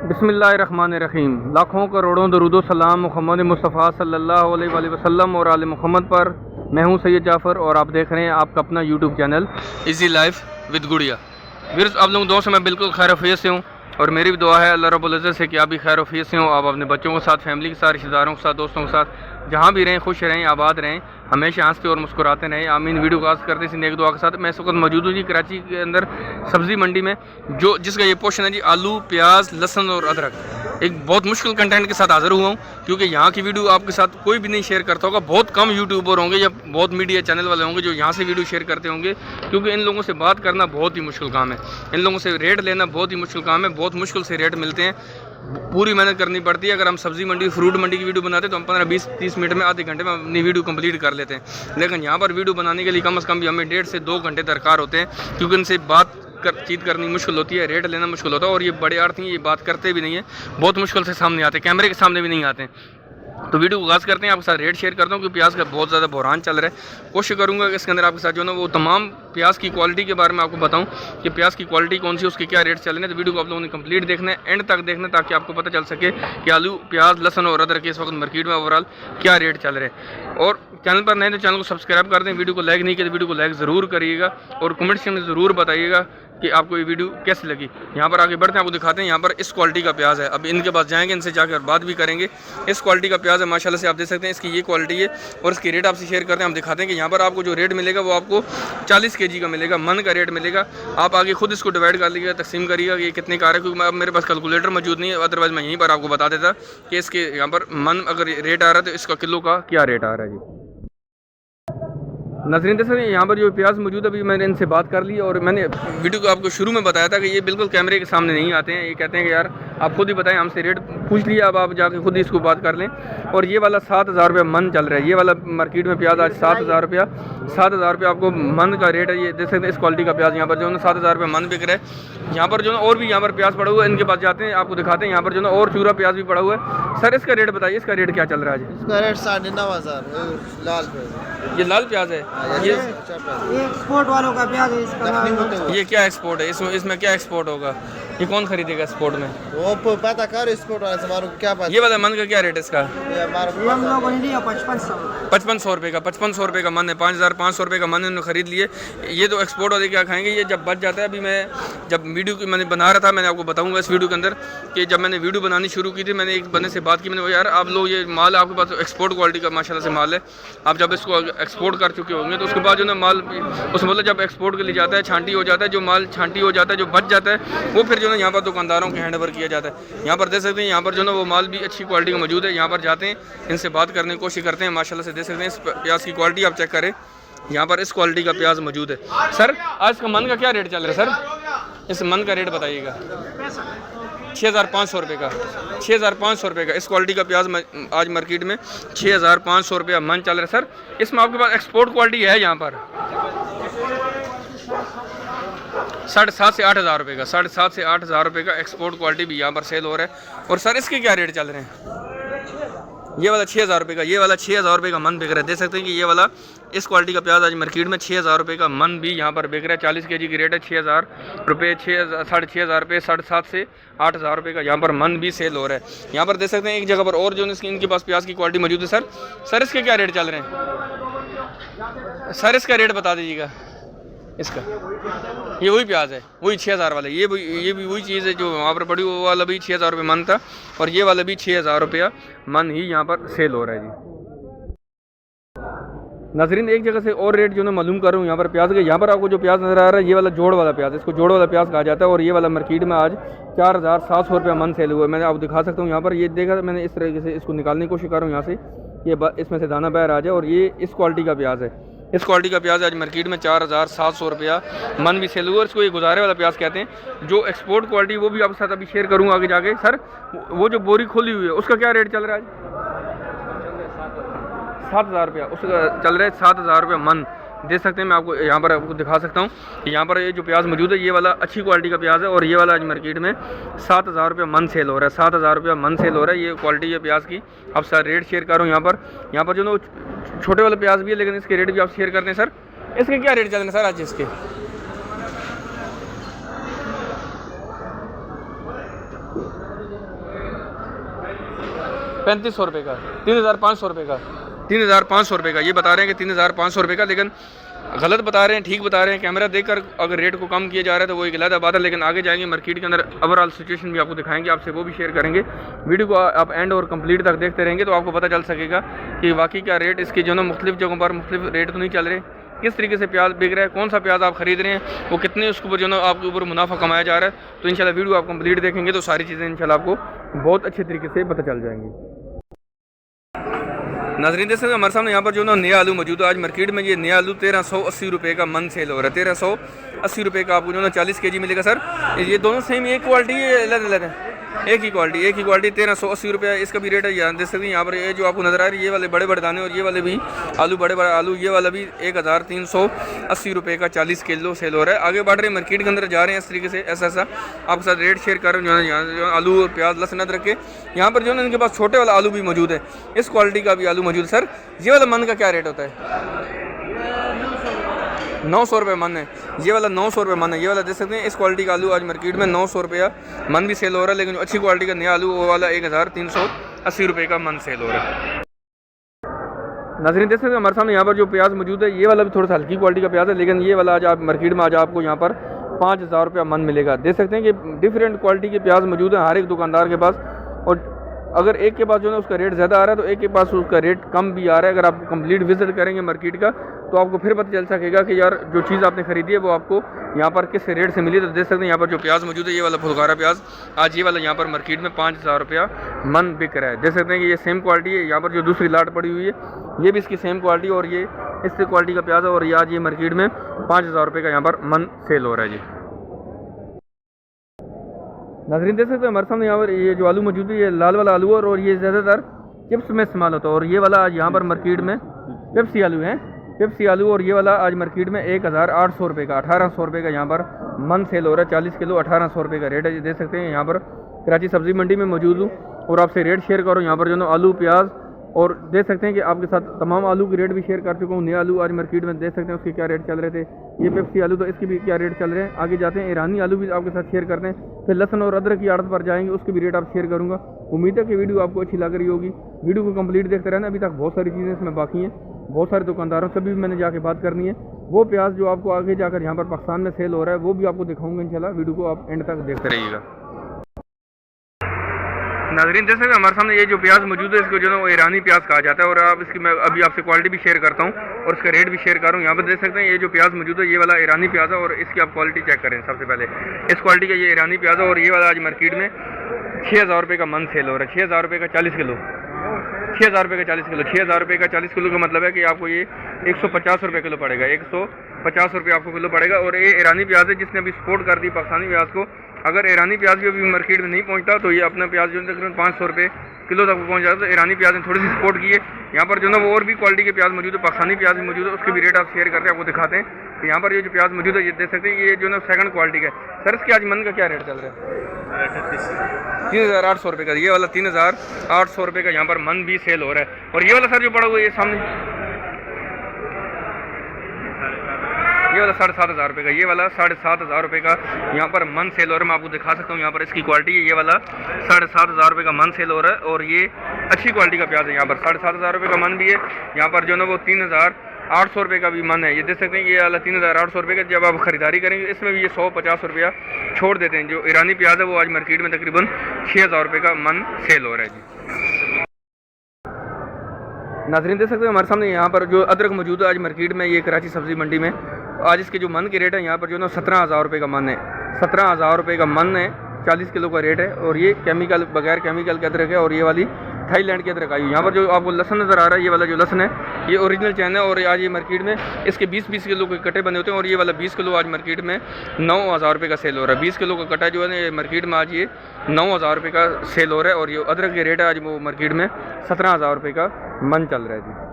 बिस्मिल्लाहिर्रहमानिर्रहीम। लाखों करोड़ों दरूदो सलाम मोहम्मद मुस्तफ़ा सल्लल्लाहु अलैहि वसल्लम और आले मोहम्मद पर। मैं हूं सैयद जाफ़र और आप देख रहे हैं आपका अपना YouTube channel easy life with गुड़िया। वीर्स, आप लोगों दोस्तों मैं बिल्कुल खैर वफ़ीयत से हूँ और मेरी भी दुआ है अल्लाह रब्बुल इज़्ज़त से कि आप भी खैर वफ़ीयत से हों। आप अपने बच्चों के साथ, फैमिली के साथ, रिश्तेदारों के साथ, दोस्तों के साथ जहाँ भी रहें खुश रहें, आबाद रहें, हमेशा हंसते और मुस्कुराते रहें। आमीन। वीडियो का आगाज़ करते इसी नेक दुआ के साथ। मैं इस वक्त मौजूद हूँ जी कराची के अंदर सब्ज़ी मंडी में, जो जिसका ये पोर्शन है जी आलू, प्याज, लहसुन और अदरक। एक बहुत मुश्किल कंटेंट के साथ हाज़िर हुआ हूँ क्योंकि यहाँ की वीडियो आपके साथ कोई भी नहीं शेयर करता होगा। बहुत कम यूट्यूबर होंगे या बहुत मीडिया चैनल वाले होंगे जो यहाँ से वीडियो शेयर करते होंगे, क्योंकि इन लोगों से बात करना बहुत ही मुश्किल काम है। इन लोगों से रेट लेना बहुत ही मुश्किल काम है। बहुत मुश्किल से रेट मिलते हैं, पूरी मेहनत करनी पड़ती है। अगर हम सब्जी मंडी, फ्रूट मंडी की वीडियो बनाते हैं तो हम 15-20-30 मिनट में, आधे घंटे में अपनी वीडियो कंप्लीट कर लेते हैं। लेकिन यहाँ पर वीडियो बनाने के लिए कम से कम भी हमें 1.5 से 2 घंटे दरकार होते हैं, क्योंकि इनसे बातचीत करनी मुश्किल होती है, रेट लेना मुश्किल होता है। और ये बड़े आर्थिक ये बात करते भी नहीं है, बहुत मुश्किल से सामने आते हैं, कैमरे के सामने भी नहीं आते हैं। तो वीडियो को आगाज़ करते हैं, आपके साथ रेट शेयर करता हूँ क्योंकि प्याज का बहुत ज़्यादा बहरान चल रहा है। कोशिश करूँगा कि इसके अंदर आपके साथ जो ना वो तमाम प्याज की क्वालिटी के बारे में आपको बताऊँ कि प्याज की क्वालिटी कौन सी, उसके क्या रेट चल रहे हैं। तो वीडियो को आप लोगों ने कंप्लीट देखना है, एंड तक देखना है, ताकि आपको पता चल सके कि आलू, प्याज, लहसुन और अदरक के इस वक्त मार्केट में ओवरऑल क्या रेट चल रहे हैं। और चैनल पर नए तो चैनल को सब्सक्राइब कर दें, वीडियो को लाइक नहीं किया तो वीडियो को लाइक ज़रूर करिएगा और कमेंट सेक्शन में ज़रूर बताइएगा कि आपको ये वीडियो कैसी लगी। यहाँ पर आगे बढ़ते हैं, आपको दिखाते हैं। यहाँ पर इस क्वालिटी का प्याज है, अब इनके पास जाएंगे, इनसे जाकर बात भी करेंगे। इस क्वालिटी का प्याज है माशाल्लाह से, आप देख सकते हैं इसकी ये क्वालिटी है और इसकी रेट आपसे शेयर करते हैं। हम दिखाते हैं कि यहाँ पर आपको जो रेट मिलेगा वो आपको 40 kg का मिलेगा, मन का रेट मिलेगा। आप आगे खुद इसको डिवाइड कर लीजिएगा, तकसीम करिएगा कि ये कितने का आ रहा है, क्योंकि अब मेरे पास कैलकुलेटर मौजूद नहीं है, अदरवाइज़ मैं यहीं पर आपको बता देता कि इसके यहाँ पर मन अगर रेट आ रहा है तो इसका किलो का क्या रेट आ रहा है जी। नजरीन सर, यहाँ पर जो प्याज मौजूद है, अभी मैंने इनसे बात कर ली और मैंने वीडियो को आपको शुरू में बताया था कि ये बिल्कुल कैमरे के सामने नहीं आते हैं। ये कहते हैं कि यार आप खुद ही बताएं, हमसे रेट पूछ लिया, अब आप जाके खुद ही इसको बात कर लें। और ये वाला 7,000 रुपये मन चल रहा है, ये वाला मार्केट में प्याज आज 7,000 रुपया, 7,000 रुपया आपको मन का रेट है। ये देख सकते हैं इस क्वालिटी का प्याज यहाँ पर जो है 7,000 रुपये मन बिक रहा है। यहाँ पर जो है और भी यहाँ पर प्याज पड़ा हुआ है, इनके पास जाते हैं, आपको दिखाते हैं। यहाँ पर जो है और चूरा प्याज भी पड़ा हुआ है। सर इसका रेट बताइए, इसका रेट क्या चल रहा है जी? इसका रेट 9,500 लाल प्याज। ये लाल प्याज है, ये एक्सपोर्ट वालों का प्याज है इसका। ये क्या एक्सपोर्ट है? इसमें क्या एक्सपोर्ट होगा? ये कौन खरीदेगा एक्सपोर्ट में? वो पता कर एक्सपोर्ट वाले से, हमारे को क्या पता। ये वाला मन का क्या रेट है इसका? ये हम लोगों ने लिया 5500 रुपये का, 5500 रुपये का मन है। 5,500 रुपये का मन इन्होंने खरीद लिए। ये तो एक्सपोर्ट वाले क्या खाएंगे, ये जब बच जाता है। अभी मैं जब वीडियो की मैंने बना रहा था, मैंने आपको बताऊंगा इस वीडियो के अंदर कि जब मैंने वीडियो बनानी शुरू की थी, मैंने एक बंदे से बात की, मैंने यार आप लोग ये माल आपके पास एक्सपोर्ट क्वालिटी का माशाल्लाह से माल है, आप जब इसको एक्सपोर्ट कर चुके होंगे तो उसके बाद जो ना माल उस मतलब जब एक्सपोर्ट के लिए जाता है, छांटी हो जाता है, जो माल छांटी हो जाता है, जो बच जाता है, वो फिर जो ना यहाँ पर दुकानदारों के हैंड ओवर किया जाता है। यहाँ पर देख सकते हैं, यहाँ पर जो ना वो माल भी अच्छी क्वालिटी का मौजूद है। यहाँ पर जाते हैं, इनसे बात करने की कोशिश करते हैं। माशाल्लाह से देख सकते हैं इस प्याज की क्वालिटी आप चेक करें, यहाँ पर इस क्वालिटी का प्याज मौजूद है। सर आज का मन का क्या रेट चल रहा है? सर इस मन का रेट बताइएगा। 6,500 रुपये का, 6,500 रुपये का इस क्वालिटी का प्याज आज मार्केट में 6,500 रुपया मन चल रहा है। सर इसमें आपके पास एक्सपोर्ट क्वालिटी है यहाँ पर 7,500 से 8,000 रुपये का, 7,500 से 8,000 रुपये का एक्सपोर्ट क्वालिटी भी यहाँ पर सेल हो रहा है। और सर इसके क्या रेट चल रहे हैं? ये वाला 6,000 रुपये का, ये वाला 6,000 रुपये का मन बिक रहा है। देख सकते हैं कि ये वाला इस क्वालिटी का प्याज आज मार्केट में 6,000 रुपये का मन भी यहाँ पर बिक रहा है। 40 kg की रेट है, 6,000 रुपये, 6,500 रुपये, 7,500 से 8,000 रुपये का यहाँ पर मन भी सेल हो रहा है। यहाँ पर देख सकते हैं एक जगह पर और जो इनके पास प्याज की क्वालिटी मौजूद है। सर इसके क्या रेट चल रहे हैं? सर इसका रेट बता दीजिएगा इसका। ये वही प्याज है, वही 6,000 वाला, ये भी वही चीज़ है जो वहाँ पर पड़ी, वो वाला भी 6,000 रुपये मन था और ये वाला भी 6,000 रुपया मन ही यहाँ पर सेल हो रहा है जी। नाज़रीन एक जगह से और रेट जो मैं मालूम कर रहा हूँ यहाँ पर प्याज के। यहाँ पर आपको जो प्याज नज़र आ रहा है, ये वाला जोड़ वाला प्याज, इसको जोड़ वाला प्याज कहा जाता है। और ये वाला मार्केट में आज 4,700 रुपये मन सेल हुआ है। मैंने आपको दिखा सकता हूँ यहाँ पर, ये देखा मैंने इस तरीके से इसको निकालने की कोशिश कर रहा हूँ यहाँ से, ये इसमें से दाना बाहर आ जाए। और ये इस क्वालिटी का प्याज है, इस क्वालिटी का प्याज आज मार्केट में 4,700 रुपया मन भी सेल हुआ। और इसको ये गुजारे वाला प्याज कहते हैं। जो एक्सपोर्ट क्वालिटी वो भी आपके साथ अभी शेयर करूँगा आगे जाके। सर वो जो बोरी खोली हुई है उसका क्या रेट चल रहा है? 7,000 रुपया उसका चल रहा है, 7,000 रुपया मन। देख सकते हैं, मैं आपको यहाँ पर आपको दिखा सकता हूँ कि यहाँ पर ये जो प्याज मौजूद है, ये वाला अच्छी क्वालिटी का प्याज है। और ये वाला आज मार्केट में 7,000 रुपया मन सेल हो रहा है, 7,000 रुपया मन सेल हो रहा है। ये क्वालिटी है प्याज की, आप सर रेट शेयर कर रहा हूँ यहाँ पर जो ना छोटे वाले प्याज भी है, लेकिन इसके रेट भी आप शेयर करते हैं। सर इसके क्या रेट चल रहे हैं सर आज इसके? 3500 रुपये का, 3500 रुपये का, 3500 रुपये का ये बता रहे हैं कि 3500 रुपये का, लेकिन गलत बता रहे हैं, ठीक बता रहे हैं। कैमरा देखकर अगर रेट को कम किया जा रहा है तो वो एक गलत बात है, लेकिन आगे जाएंगे मार्केट के अंदर ओवरऑल सिचुएशन भी आपको दिखाएंगे, आपसे वो भी शेयर करेंगे। वीडियो को आप एंड और कंप्लीट तक देखते रहेंगे तो आपको पता चल सकेगा कि वाकई क्या रेट इसके जो ना मुख्तलिफ जगहों पर मुख्तलिफ रेट तो नहीं चल रहे, किस तरीके से प्याज बिक रहा है, कौन सा प्याज आप खरीद रहे हैं, वो कितने उसके ऊपर जो ना आपके ऊपर मुनाफा कमाया जा रहा है। तो इंशाल्लाह वीडियो आप कंप्लीट देखेंगे तो सारी चीज़ें इंशाल्लाह आपको बहुत अच्छे तरीके से पता चल जाएंगी। नाज़रीन देख सकते हैं हमारे सामने यहाँ पर जो ना नया आलू मौजूद है आज मार्केट में। ये नया आलू 1380 रुपये का मन सेल हो रहा है, 1380 रुपये का आपको जो ना 40 kg मिलेगा सर। ये दोनों सेम एक क्वालिटी है, अलग अलग है, एक ही क्वालिटी 1380 रुपये इसका भी रेट है। यहाँ देख सकते हैं यहाँ पर ये जो आपको नजर आ रही है ये वाले बड़े बड़े दाने और ये वाले भी आलू बड़े आलू, ये वाला भी 1380 रुपये का 40 किलो सेल हो रहा है। आगे बढ़ रहे हैं मार्केट के अंदर जा रहे हैं इस तरीके से, ऐसा आपके साथ रेट शेयर कर रहे हैं। यहाँ आलू और प्याज लहसुन अदरक के यहाँ पर जो है इनके पास छोटे वाला आलू भी मौजूद है, इस क्वालिटी का भी आलू मौजूद। सर ये वाला मन का क्या रेट होता है? 900 रुपये मन है, ये वाला 900 रुपये मन है। ये वाला देख सकते हैं इस क्वालिटी का आलू आज मार्केट में 900 रुपया मन भी सेल हो रहा है, लेकिन जो अच्छी क्वालिटी का नया आलू वो वाला 1380 रुपये का मन सेल हो रहा है। नाज़रीन देख सकते हैं हमारे सामने यहाँ पर जो प्याज मौजूद है ये वाला भी थोड़ा सा हल्की क्वालिटी का प्याज है, लेकिन ये वाला आज आप मार्केट में आज आपको यहाँ पर 5000 रुपया मन मिलेगा। देख सकते हैं कि डिफरेंट क्वालिटी के प्याज मौजूद है हर एक दुकानदार के पास, और अगर एक के पास जो है उसका रेट ज़्यादा आ रहा है तो एक के पास उसका रेट कम भी आ रहा है। अगर आप कंप्लीट विजिट करेंगे मार्केट का तो आपको फिर पता चल सकेगा कि यार जो चीज़ आपने खरीदी है वो आपको यहाँ पर किस रेट से मिली। तो देख सकते हैं यहाँ पर जो प्याज मौजूद है ये वाला फुलकारा प्याज आज ये वाला यहाँ पर मार्केट में 5000 रुपया मन बिक रहा है। देख सकते हैं कि ये सेम क्वालिटी है। यहाँ पर जो दूसरी लाट पड़ी हुई है ये भी इसकी सेम क्वालिटी और ये इस क्वालिटी का प्याज है, और ये आज ये मार्केट में 5000 रुपये का यहाँ पर मन सेल हो रहा है जी। नाज़रीन देख सकते हैं हमारे सामने यहाँ पर ये जो आलू मौजूद है ये लाल वाला आलू है और ये ज़्यादातर चिप्स में इस्तेमाल होता है, और ये वाला आज यहाँ पर मार्केट में पेप्सी आलू है, पेप्सी आलू, और ये वाला आज मार्केट में 1800 रुपये का 1800 रुपये का यहाँ पर मन सेल हो रहा है। 40 किलो 1800 रुपये का रेट है। देख सकते हैं यहाँ पर कराची सब्ज़ी मंडी में मौजूद हूँ और आपसे रेट शेयर करो यहाँ पर जो ना आलू प्याज, और देख सकते हैं कि आपके साथ तमाम आलू की रेट भी शेयर कर चुका हूँ। नया आलू आज मार्केट में देख सकते हैं उसके क्या रेट चल रहे थे, ये पेप्सी आलू तो इसके भी क्या रेट चल रहे हैं। आगे जाते हैं ईरानी आलू भी आपके साथ शेयर करते हैं, फिर लहसुन और अदरक की आड़त पर जाएंगे उसके भी रेट आप शेयर करूँगा। उम्मीद है कि वीडियो आपको अच्छी लग रही होगी। वीडियो को कंप्लीट देखते रहना, अभी तक बहुत सारी चीज़ें इसमें बाकी हैं, बहुत सारे दुकानदारों से भी मैंने जाके बात करनी है। वो प्याज जो आपको आगे जाकर यहाँ पर पाकिस्तान में सेल हो रहा है वो भी आपको दिखाऊंगा इंशाल्लाह। वीडियो को आप एंड तक देखते रहिएगा। नाज़रीन देख सकते हैं हमारे सामने ये जो प्याज मौजूद है इसको जो है वो ईरानी प्याज कहा जाता है, और आप इसकी मैं अभी आपसे क्वालिटी भी शेयर करता हूँ और इसका रेट भी शेयर कर रहा हूँ। यहाँ पर देख सकते हैं ये जो प्याज मौजूद है ये वाला ईरानी प्याज है, और इसकी आप क्वालिटी चेक करें। सबसे पहले इस क्वालिटी का ये ईरानी प्याज है और ये वाला आज मार्केट में 6000 रुपये का मन सेल हो रहा है। 6000 रुपये का 40 किलो, 6000 रुपये का 40 किलो, 6000 रुपये का 40 किलो का मतलब है कि आपको ये 150 रुपये किलो पड़ेगा, 150 रुपये आपको किलो पड़ेगा। और ये ईरानी प्याज है जिसने अभी सपोर्ट कर दी पाकिस्तानी प्याज को। अगर ईरानी प्याज भी अभी मार्केट में नहीं पहुंचता तो ये अपना प्याज जो है तकरीबन 500 रुपये किलो तक पहुंच जाता है। तो ईरानी प्याज ने थोड़ी सी सपोर्ट की है। यहाँ पर जो ना वो और भी क्वालिटी के प्याज मौजूद है, पाकिस्तानी प्याज भी मौजूद है, उसके भी रेट आप शेयर करते हैं आपको दिखाते हैं। तो यहाँ पर ये जो प्याज मौजूद है ये देख सकते हैं ये जो ना सेकंड क्वालिटी का है। सर इसके आज मन का क्या रेट चल रहा है? 3800 रुपये का, ये वाला 3800 रुपये का यहाँ पर मन भी सेल हो रहा है। और ये वाला सर जो पड़ा हुआ है ये सामने ये वाला 7500 रुपये का, ये वाला 7500 रुपये का यहाँ पर मन सेल हो रहा है। मैं आपको दिखा सकता हूँ यहाँ पर इसकी क्वालिटी है। ये वाला 7500 रुपये का मन सेल हो रहा है और ये अच्छी क्वालिटी का प्याज है। यहाँ पर 7500 रुपये का मन भी है। यहाँ पर जो ना वो 3800 रुपये का भी मन है। ये देख सकते हैं ये वाला 3800 रुपये का जब आप खरीदारी करेंगे इसमें भी ये 150 रुपया छोड़ देते हैं। जो ईरानी प्याज है वो आज मार्केट में तकरीबन 6000 रुपये का मन सेल हो रहा है जी। नाज़रीन देख सकते हैं हमारे सामने यहाँ पर जो अदरक मौजूद है आज मार्केट में, ये कराची सब्ज़ी मंडी में आज इसके जो मन के रेट है यहाँ पर जो ना 17000 रुपये का मन है। 17000 रुपये का मन है, 40 किलो का रेट है। और ये केमिकल बगैर केमिकल के अदरक है और ये वाली थाईलैंड के अदरक आई। यहाँ पर जो आपको लहसन नज़र आ रहा है ये वाला जो लहसन है ये ओरिजिनल चैन है और आज ये मार्केट में इसके 20-20 किलो के कट्टे बने होते हैं। और ये वाला 20 किलो आज मार्केट में 9000 रुपये का सेल हो रहा है। 20 किलो का कट्टा जो है मार्केट में आज ये 9000 रुपये का सेल हो रहा है। और ये अदरक के रेट है आज वो मार्केट में 17000 रुपये का मन चल रहा है जी।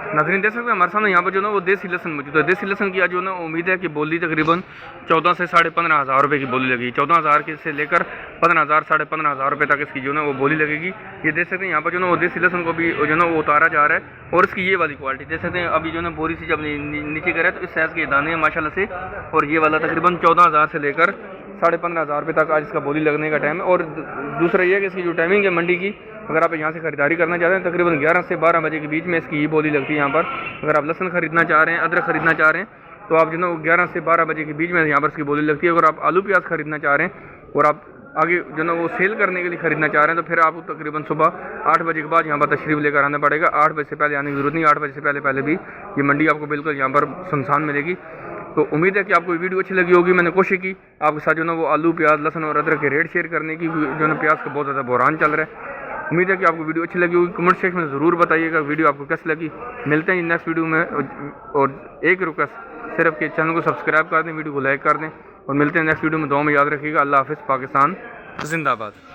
नाज़रीन देख सकते हैं हमारे सामने यहाँ पर जो ना वो देसी लहसन मौजूद है। देसी लहसन की आज जो ना उम्मीद है कि बोली तकरीबन 14 से 15,500 रुपये की बोली लगेगी। 14,000 के से लेकर 15,000 15,500 रुपये तक इसकी जो ना वो बोली लगेगी। ये देख सकते हैं यहाँ पर जो ना वो देसी लहसन को भी जो ना वो उतारा जा रहा है। और इसकी ये वाली क्वालिटी देख सकते हैं अभी जो ना बोरी से जब नीचे करे तो इस साइज़ के दाने हैं माशाल्लाह से। और ये वाला तकरीबन 14,000 से लेकर 15,500 रुपये तक आज इसका बोली लगने का टाइम है। और दूसरा ये है कि इसकी जो टाइमिंग है मंडी की, अगर आप यहाँ से ख़रीदारी करना चाहते हैं तकरीबन 11 से 12 बजे के बीच में इसकी ये बोली लगती है यहाँ पर। अगर आप लहसुन ख़रीदना चाह रहे हैं, अदरक ख़रीदना चाह रहे हैं तो आप जो ना 11 से 12 बजे के बीच में यहाँ पर इसकी बोली लगती है। अगर आप आलू प्याज ख़रीदना चाह रहे हैं और आप आगे जो ना वो सेल करने के लिए ख़रीदना चाह रहे हैं तो फिर आपको तकरीबन सुबह 8 बजे के बाद यहाँ पर तशरीफ़ लेकर आना पड़ेगा। 8 बजे से पहले आने की ज़रूरत नहीं, 8 बजे से पहले भी ये मंडी आपको बिल्कुल यहाँ पर सुनसान मिलेगी। तो उम्मीद है कि आपको वीडियो अच्छी लगी होगी। मैंने कोशिश की आपके साथ जो ना वो आलू प्याज लहसुन और अदरक के रेट शेयर करने की, जो ना प्याज का बहुत ज़्यादा बहरान चल रहा है। उम्मीद है कि आपको वीडियो अच्छी लगी होगी। कमेंट सेक्शन में ज़रूर बताइएगा वीडियो आपको कैसी लगी। मिलते हैं नेक्स्ट वीडियो में। और एक रिक्वेस्ट सिर्फ कि चैनल को सब्सक्राइब कर दें, वीडियो को लाइक कर दें और मिलते हैं नेक्स्ट वीडियो में। दुआ में याद रखिएगा। अल्लाह हाफ़िज़। पाकिस्तान जिंदाबाद।